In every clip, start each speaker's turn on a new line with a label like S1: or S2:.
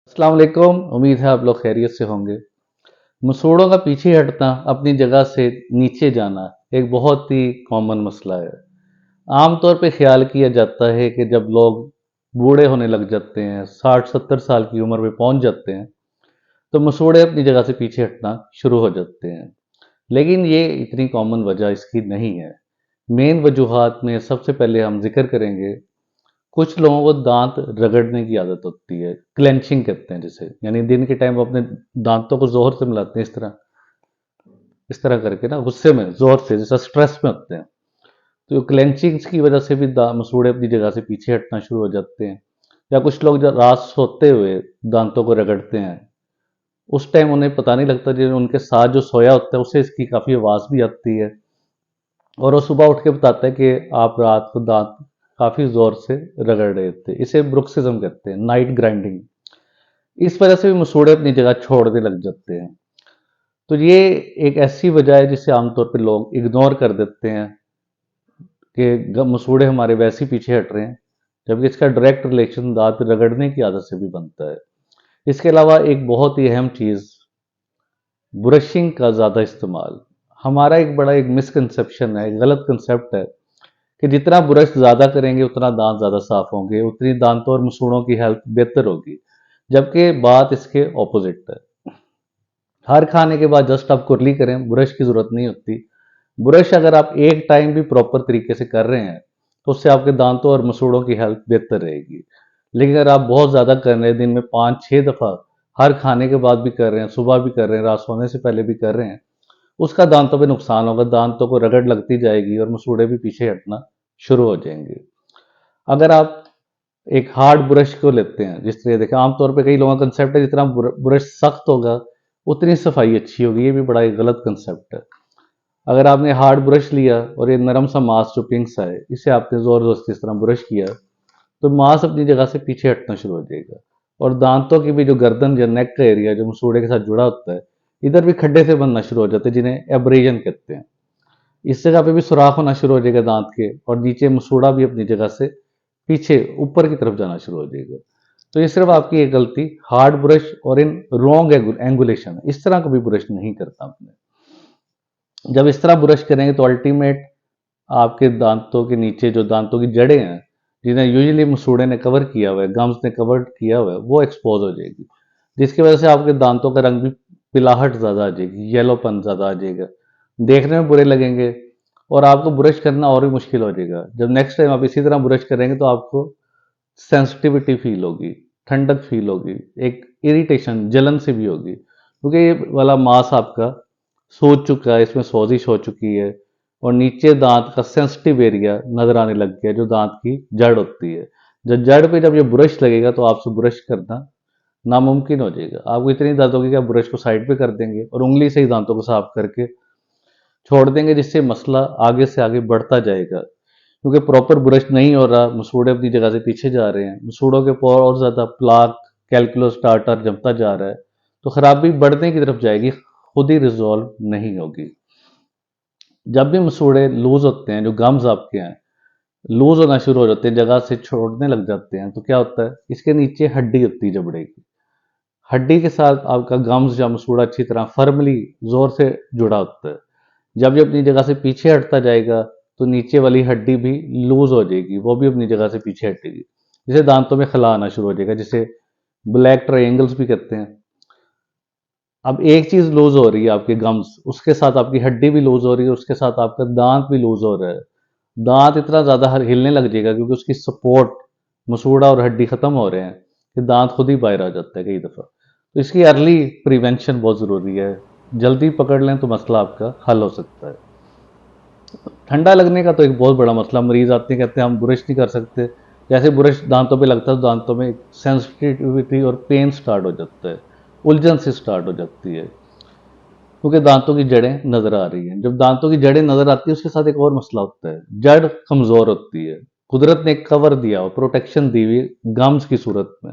S1: अस्सलाम वालेकुम। उम्मीद है आप लोग खैरियत से होंगे। मसूड़ों का पीछे हटना, अपनी जगह से नीचे जाना एक बहुत ही कॉमन मसला है। आमतौर पे ख्याल किया जाता है कि जब लोग बूढ़े होने लग जाते हैं, 60-70 साल की उम्र में पहुंच जाते हैं, तो मसूड़े अपनी जगह से पीछे हटना शुरू हो जाते हैं। लेकिन ये इतनी कॉमन वजह इसकी नहीं है। मेन वजूहात में सबसे पहले हम जिक्र करेंगे, कुछ लोगों को दांत रगड़ने की आदत होती है, क्लेंचिंग कहते हैं जिसे, यानी दिन के टाइम वो अपने दांतों को जोर से मिलाते हैं, इस तरह करके ना, गुस्से में जोर से, जैसा स्ट्रेस में होते हैं। तो क्लेंचिंग्स की वजह से भी मसूड़े अपनी जगह से पीछे हटना शुरू हो जाते हैं। या कुछ लोग जब रात सोते हुए दांतों को रगड़ते हैं, उस टाइम उन्हें पता नहीं लगता, जो उनके साथ जो सोया होता है उसे इसकी काफ़ी आवाज़ भी आती है, और वो सुबह उठ के बताता है कि आप रात को दांत काफ़ी ज़ोर से रगड़ रहे थे। इसे ब्रुक्सिज्म कहते हैं, नाइट ग्राइंडिंग। इस वजह से भी मसूड़े अपनी जगह छोड़ने लग जाते हैं। तो ये एक ऐसी वजह है जिसे आमतौर पे लोग इग्नोर कर देते हैं कि मसूड़े हमारे वैसे ही पीछे हट रहे हैं, जबकि इसका डायरेक्ट रिलेशन दांत रगड़ने की आदत से भी बनता है। इसके अलावा एक बहुत ही अहम चीज़, ब्रशिंग का ज़्यादा इस्तेमाल। हमारा एक मिसकंसेप्शन है, एक गलत कंसेप्ट है कि जितना ब्रश ज़्यादा करेंगे उतना दांत ज़्यादा साफ होंगे, उतनी दांतों और मसूड़ों की हेल्थ बेहतर होगी। जबकि बात इसके ऑपोजिट है। हर खाने के बाद जस्ट आप कुरली करें, ब्रश की ज़रूरत नहीं होती। ब्रश अगर आप एक टाइम भी प्रॉपर तरीके से कर रहे हैं, तो उससे आपके दांतों और मसूड़ों की हेल्थ बेहतर रहेगी। लेकिन अगर आप बहुत ज़्यादा कर रहे हैं, दिन में 5-6 दफ़ा हर खाने के बाद भी कर रहे हैं, सुबह भी कर रहे हैं, रात सोने से पहले भी कर रहे हैं, उसका दांतों पे नुकसान होगा, दांतों को रगड़ लगती जाएगी और मसूड़े भी पीछे हटना शुरू हो जाएंगे। अगर आप एक हार्ड ब्रश को लेते हैं, जिस तरह देखें, आमतौर पे कई लोगों का कंसेप्ट है जितना ब्रश सख्त होगा उतनी सफाई अच्छी होगी। ये भी बड़ा एक गलत कंसेप्ट है। अगर आपने हार्ड ब्रश लिया और ये नरम सा मांस जो पिंक सा है, इसे आपने जोर जोर से इस तरह ब्रश किया, तो मांस अपनी जगह से पीछे हटना शुरू हो जाएगा। और दांतों की भी जो गर्दन या नेक का एरिया जो मसूड़े के साथ जुड़ा होता है, इधर भी खड्डे से बनना शुरू हो जाते हैं, जिन्हें एब्रेजन कहते हैं। इस जगह पे भी सुराख होना शुरू हो जाएगा दांत के, और नीचे मसूड़ा भी अपनी जगह से पीछे ऊपर की तरफ जाना शुरू हो जाएगा। तो ये सिर्फ आपकी एक गलती, हार्ड ब्रश और इन रॉन्ग एंगुलेशन है। इस तरह कभी ब्रश नहीं करता आपने। जब इस तरह ब्रश करेंगे तो अल्टीमेट आपके दांतों के नीचे जो दांतों की जड़ें हैं, जिन्हें यूजुअली मसूड़े ने कवर किया हुआ है, गम्स ने कवर किया हुआ है, वो एक्सपोज हो जाएगी, जिसकी वजह से आपके दांतों का रंग भी, पिलाहट ज़्यादा आ जाएगी, येलोपन ज़्यादा आ जाएगा, देखने में बुरे लगेंगे, और आपको ब्रश करना और भी मुश्किल हो जाएगा। जब नेक्स्ट टाइम आप इसी तरह ब्रश करेंगे तो आपको सेंसिटिविटी फील होगी, ठंडक फील होगी, एक इरिटेशन, जलन से भी होगी, क्योंकि ये वाला मांस आपका सूज चुका है, इसमें सोजिश हो चुकी है, और नीचे दांत का सेंसिटिव एरिया नजर आने लग गया, जो दांत की जड़ होती है। जब जड़ पे जब ये ब्रश लगेगा तो आपसे ब्रश करना नामुमकिन हो जाएगा। आपको इतनी दर्द होगी कि आप ब्रश को साइड पे कर देंगे और उंगली से ही दांतों को साफ करके छोड़ देंगे, जिससे मसला आगे से आगे बढ़ता जाएगा। क्योंकि प्रॉपर ब्रश नहीं हो रहा, मसूड़े अपनी जगह से पीछे जा रहे हैं, मसूड़ों के ऊपर और ज़्यादा प्लाक, कैलकुलस टार्टर जमता जा रहा है, तो खराबी बढ़ने की तरफ जाएगी, खुद ही रिजॉल्व नहीं होगी। जब भी मसूड़े लूज होते हैं, जो गम्स आपके हैं लूज होना शुरू हो जाते हैं, जगह से छोड़ने लग जाते हैं, तो क्या होता है, इसके नीचे हड्डी होती है जबड़े की, हड्डी के साथ आपका गम्स या मसूड़ा अच्छी तरह फर्मली जोर से जुड़ा होता है। जब ये अपनी जगह से पीछे हटता जाएगा तो नीचे वाली हड्डी भी लूज हो जाएगी, वो भी अपनी जगह से पीछे हटेगी, जिसे दांतों में खला आना शुरू हो जाएगा, जिसे ब्लैक ट्रायंगल्स भी कहते हैं। अब एक चीज लूज हो रही है, आपके गम्स, उसके साथ आपकी हड्डी भी लूज हो रही है, उसके साथ आपका दांत भी लूज हो रहा है। दांत इतना ज्यादा हिलने लग जाएगा, क्योंकि उसकी सपोर्ट, मसूड़ा और हड्डी खत्म हो रहे हैं, कि दांत खुद ही बाहर आ जाता है कई दफा। तो इसकी अर्ली प्रिवेंशन बहुत जरूरी है। जल्दी पकड़ लें तो मसला आपका हल हो सकता है। ठंडा लगने का तो एक बहुत बड़ा मसला, मरीज आते हैं कहते हैं हम ब्रश नहीं कर सकते। जैसे ब्रश दांतों पे लगता है तो दांतों में सेंसिटिविटी और पेन स्टार्ट हो जाता है, उलझन से स्टार्ट हो जाती है, क्योंकि दांतों की जड़ें नजर आ रही हैं। जब दांतों की जड़ें नजर आती है, उसके साथ एक और मसला होता है, जड़ कमजोर होती है। कुदरत ने एक कवर दिया हो, प्रोटेक्शन दी हुई गम्स की सूरत में,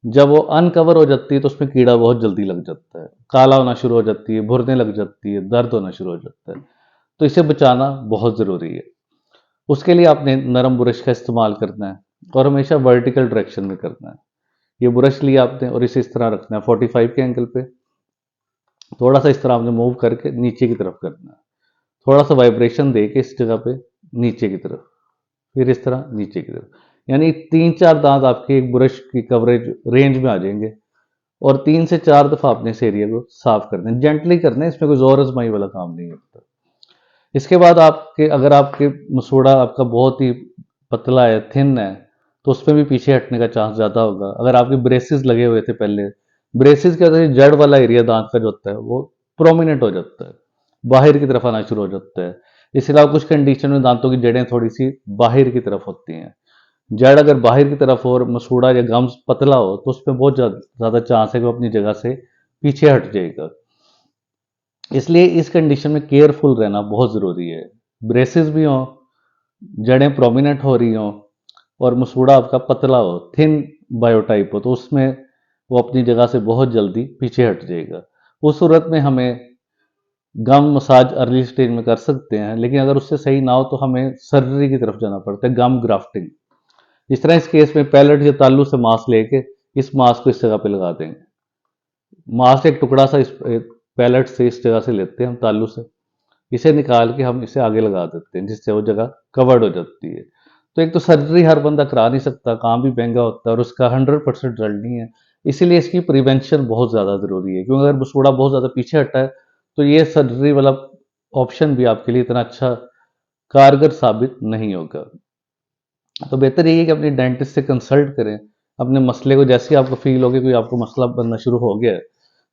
S1: जब वो अनकवर हो जाती है तो उसमें कीड़ा बहुत जल्दी लग जाता है, काला होना शुरू हो जाती है, भुरने लग जाती है, दर्द होना शुरू हो जाता है। तो इसे बचाना बहुत ज़रूरी है। उसके लिए आपने नरम ब्रश का इस्तेमाल करना है, और हमेशा वर्टिकल डायरेक्शन में करना है। ये ब्रश लिया आपने और इसे इस तरह रखना है 45 के एंगल पे, थोड़ा सा इस तरह आपने मूव करके नीचे की तरफ करना है, थोड़ा सा वाइब्रेशन दे के इस जगह पे नीचे की तरफ, फिर इस तरह नीचे की तरफ, यानी 3-4 दांत आपके एक ब्रश की कवरेज रेंज में आ जाएंगे। और 3 से 4 दफा आपने इस एरिया को साफ करना है, जेंटली करना है, इसमें कोई जोर आजमाई वाला काम नहीं होता। इसके बाद आपके अगर आपके मसूड़ा आपका बहुत ही पतला है, थिन है, तो उसमें भी पीछे हटने का चांस ज़्यादा होगा। अगर आपके ब्रेसेस लगे हुए थे पहले, ब्रेसेस के वजह से जड़ वाला एरिया दांत का जो होता है वो प्रोमिनेंट हो जाता है, बाहर की तरफ आना शुरू हो जाता है। इसके अलावा कुछ कंडीशन में दांतों की जड़ें थोड़ी सी बाहर की तरफ होती हैं। जड़ अगर बाहर की तरफ हो और मसूड़ा या गम्स पतला हो तो उसमें बहुत ज़्यादा चांस है कि वो अपनी जगह से पीछे हट जाएगा। इसलिए इस कंडीशन में केयरफुल रहना बहुत ज़रूरी है। ब्रेसेस भी हों, जड़ें प्रोमिनेंट हो रही हों और मसूड़ा आपका पतला हो, थिन बायोटाइप हो, तो उसमें वो अपनी जगह से बहुत जल्दी पीछे हट जाएगा। उस सूरत में हमें गम मसाज अर्ली स्टेज में कर सकते हैं, लेकिन अगर उससे सही ना हो तो हमें सर्जरी की तरफ जाना पड़ता है, गम ग्राफ्टिंग। इस तरह इस केस में पैलेट या तालू से मांस लेके इस मांस को इस जगह पे लगा देंगे। मांस एक टुकड़ा सा इस पैलेट से इस जगह से लेते हैं हम, तालू से इसे निकाल के हम इसे आगे लगा देते हैं, जिससे वो जगह कवर्ड हो जाती है। तो एक तो सर्जरी हर बंदा करा नहीं सकता, काम भी महंगा होता है और उसका 100% रिजल्ट नहीं है। इसीलिए इसकी प्रिवेंशन बहुत ज़्यादा ज़रूरी है, क्योंकि अगर मसूड़ा बहुत ज़्यादा पीछे हटा है तो ये सर्जरी वाला ऑप्शन भी आपके लिए इतना अच्छा कारगर साबित नहीं होगा। तो बेहतर यही है कि अपने डेंटिस्ट से कंसल्ट करें अपने मसले को। जैसे ही आपको फील हो कि कोई आपको मसला बनना शुरू हो गया है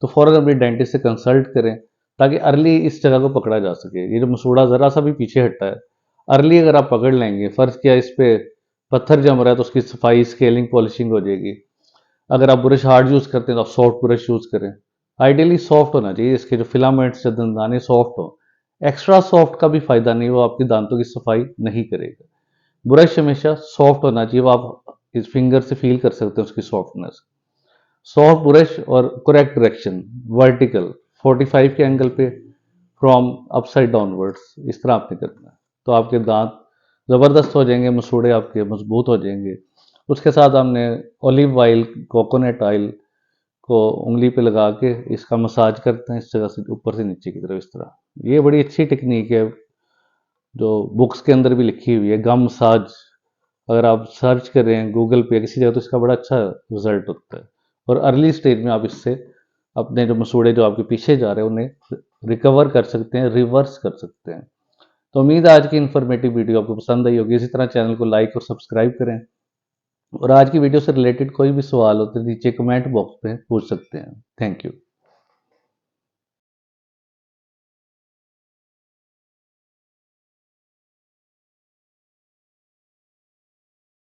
S1: तो फ़ौरन अपने डेंटिस्ट से कंसल्ट करें, ताकि अर्ली इस जगह को पकड़ा जा सके। ये जो मसूड़ा ज़रा सा भी पीछे हटा है, अर्ली अगर आप पकड़ लेंगे, फ़र्ज़ किया इस पे पत्थर जम रहा है तो उसकी सफाई, स्केलिंग, पॉलिशिंग हो जाएगी। अगर आप ब्रश हार्ड यूज़ करते हैं तो आप सॉफ्ट ब्रश यूज़ करें। आइडियली सॉफ्ट होना चाहिए, इसके जो फिलामेंट्स या दंदाने सॉफ्ट हो। एक्स्ट्रा सॉफ्ट का भी फ़ायदा नहीं, वो आपके दांतों की सफाई नहीं करेगा। ब्रश हमेशा सॉफ्ट होना चाहिए, वो आप इस फिंगर से फील कर सकते हैं उसकी सॉफ्टनेस। सॉफ्ट ब्रश और करेक्ट डायरेक्शन, वर्टिकल 45 के एंगल पे फ्रॉम अपसाइड डाउनवर्ड्स, इस तरह आपने करना है। तो आपके दांत ज़बरदस्त हो जाएंगे, मसूड़े आपके मजबूत हो जाएंगे। उसके साथ हमने ऑलिव ऑयल, कोकोनट ऑयल को उंगली पे लगा के इसका मसाज करते हैं, इस जगह से ऊपर से नीचे की तरफ, इस तरह। ये बड़ी अच्छी टेक्निक है जो बुक्स के अंदर भी लिखी हुई है, गम मसाज। अगर आप सर्च करें गूगल पे किसी जगह तो इसका बड़ा अच्छा रिजल्ट होता है। और अर्ली स्टेज में आप इससे अपने जो मसूड़े जो आपके पीछे जा रहे हैं उन्हें रिकवर कर सकते हैं, रिवर्स कर सकते हैं। तो उम्मीद है आज की इन्फॉर्मेटिव वीडियो आपको पसंद आई होगी। इसी तरह चैनल को लाइक और सब्सक्राइब करें, और आज की वीडियो से रिलेटेड कोई भी सवाल हो तो नीचे कमेंट बॉक्स में पूछ सकते हैं। Thank you.